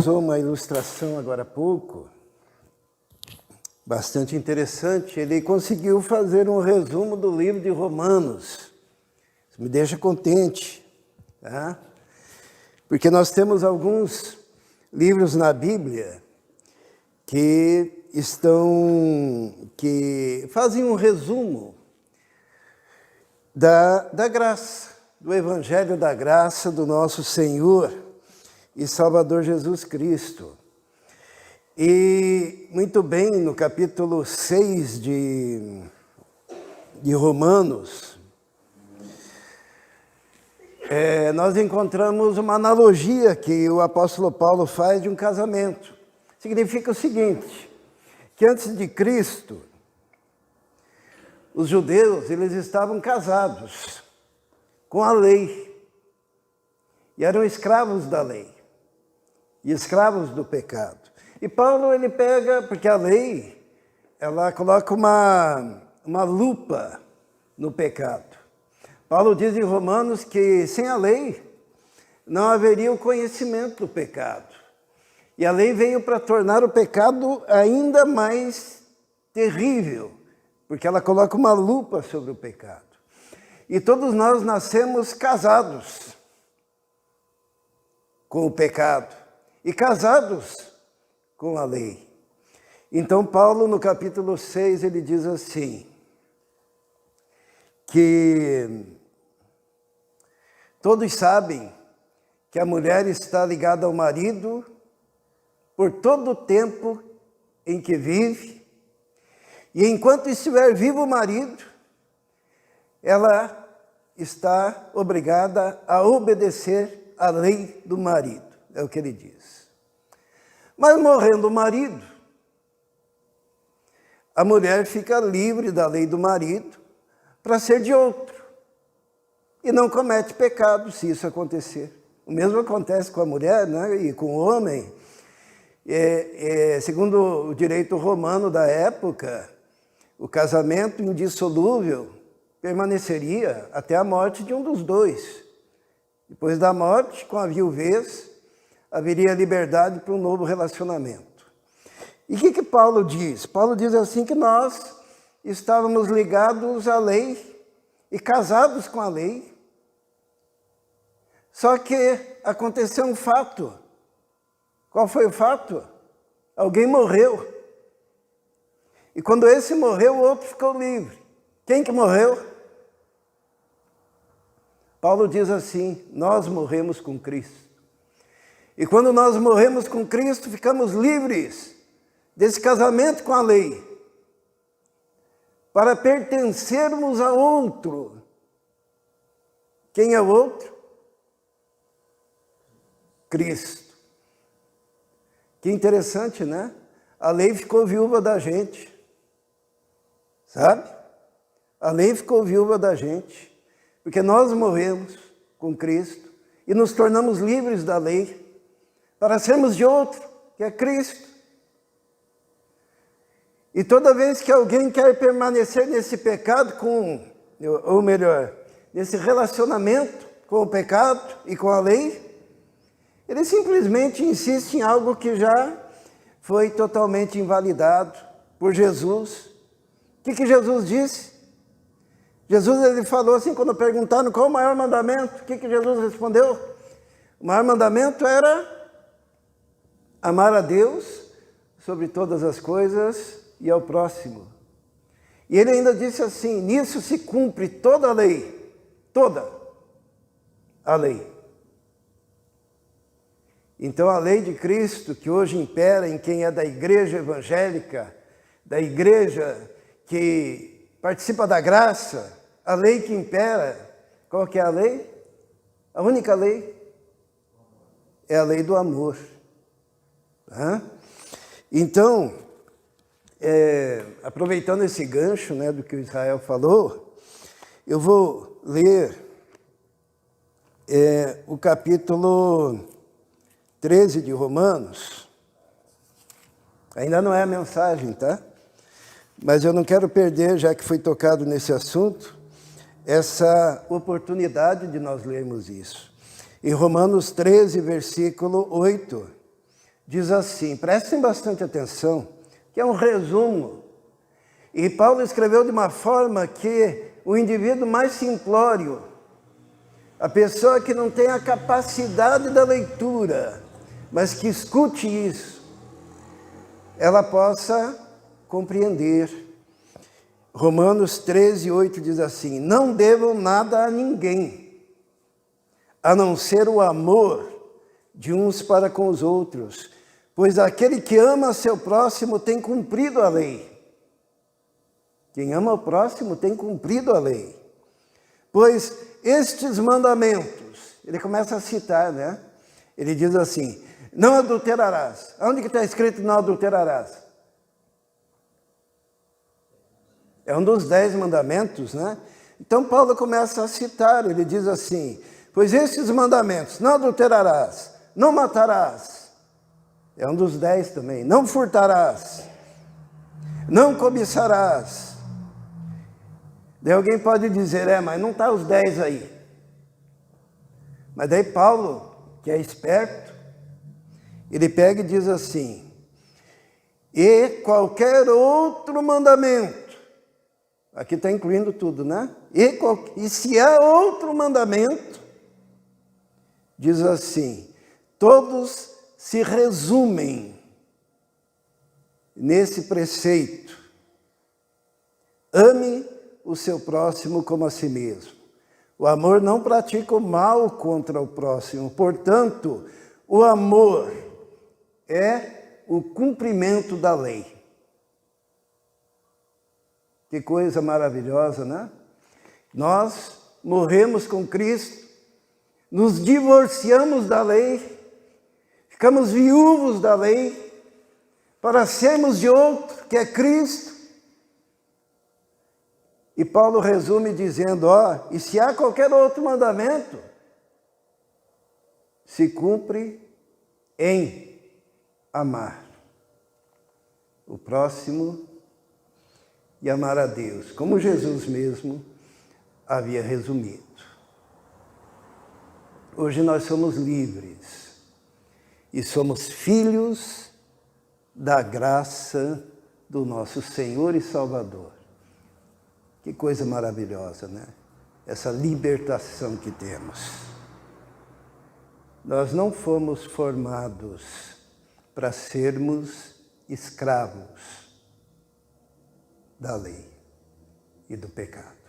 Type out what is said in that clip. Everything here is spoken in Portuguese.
usou uma ilustração agora há pouco, bastante interessante. Ele conseguiu fazer um resumo do livro de Romanos. Isso me deixa contente, tá? Porque nós temos alguns livros na Bíblia que fazem um resumo da graça, do Evangelho da graça do nosso Senhor e Salvador Jesus Cristo. E, muito bem, no capítulo 6 de Romanos, nós encontramos uma analogia que o apóstolo Paulo faz de um casamento. Significa o seguinte, que antes de Cristo, os judeus eles estavam casados com a lei e eram escravos da lei e escravos do pecado. E Paulo ele pega, porque a lei ela coloca uma lupa no pecado. Paulo diz em Romanos que sem a lei não haveria o conhecimento do pecado. E a lei veio para tornar o pecado ainda mais terrível, porque ela coloca uma lupa sobre o pecado. E todos nós nascemos casados com o pecado e casados com a lei. Então Paulo, no capítulo 6, ele diz assim, que todos sabem que a mulher está ligada ao marido por todo o tempo em que vive, e enquanto estiver vivo o marido, ela está obrigada a obedecer à lei do marido, é o que ele diz. Mas morrendo o marido, a mulher fica livre da lei do marido para ser de outro, e não comete pecado se isso acontecer. O mesmo acontece com a mulher, né, e com o homem. Segundo o direito romano da época, o casamento indissolúvel permaneceria até a morte de um dos dois. Depois da morte, com a viuvez, haveria liberdade para um novo relacionamento. E o que Paulo diz? Paulo diz assim que nós estávamos ligados à lei e casados com a lei. Só que aconteceu um fato. Qual foi o fato? Alguém morreu. E quando esse morreu, o outro ficou livre. Quem que morreu? Paulo diz assim, nós morremos com Cristo. E quando nós morremos com Cristo, ficamos livres desse casamento com a lei, para pertencermos a outro. Quem é o outro? Cristo. Que interessante, né? A lei ficou viúva da gente, sabe? A lei ficou viúva da gente, porque nós morremos com Cristo e nos tornamos livres da lei para sermos de outro, que é Cristo. E toda vez que alguém quer permanecer nesse pecado ou melhor, nesse relacionamento com o pecado e com a lei, ele simplesmente insiste em algo que já foi totalmente invalidado por Jesus. O que Jesus disse? Jesus ele falou assim, quando perguntaram qual o maior mandamento, o que Jesus respondeu? O maior mandamento era amar a Deus sobre todas as coisas e ao próximo. E ele ainda disse assim, nisso se cumpre toda a lei, toda a lei. Então a lei de Cristo, que hoje impera em quem é da igreja evangélica, da igreja que participa da graça, a lei que impera, qual que é a lei? A única lei é a lei do amor. Então, aproveitando esse gancho, né, do que o Israel falou, eu vou ler o capítulo 13 de Romanos. Ainda não é a mensagem, tá? Mas eu não quero perder, já que foi tocado nesse assunto, essa oportunidade de nós lermos isso. Em Romanos 13, versículo 8, diz assim, prestem bastante atenção, que é um resumo. E Paulo escreveu de uma forma que o indivíduo mais simplório, a pessoa que não tem a capacidade da leitura, mas que escute isso, ela possa compreender. Romanos 13, 8 diz assim, não devam nada a ninguém, a não ser o amor de uns para com os outros, pois aquele que ama seu próximo tem cumprido a lei. Quem ama o próximo tem cumprido a lei. Pois estes mandamentos, ele começa a citar, né? Ele diz assim, não adulterarás. Onde que está escrito não adulterarás? É um dos 10 mandamentos, né? Então Paulo começa a citar, ele diz assim, pois estes mandamentos, não adulterarás, não matarás, é um dos 10 também, não furtarás, não cobiçarás. Daí alguém pode dizer, mas não está os 10 aí. Mas daí Paulo, que é esperto, ele pega e diz assim, e qualquer outro mandamento, aqui está incluindo tudo, né? E se há outro mandamento, diz assim, todos se resumem nesse preceito, ame o seu próximo como a si mesmo. O amor não pratica o mal contra o próximo, portanto, o amor é o cumprimento da lei. Que coisa maravilhosa, né? Nós morremos com Cristo, nos divorciamos da lei, ficamos viúvos da lei, para sermos de outro, que é Cristo. E Paulo resume dizendo, e se há qualquer outro mandamento, se cumpre em amar o próximo e amar a Deus, como Jesus mesmo havia resumido. Hoje nós somos livres e somos filhos da graça do nosso Senhor e Salvador. Que coisa maravilhosa, né? Essa libertação que temos. Nós não fomos formados para sermos escravos da lei e do pecado.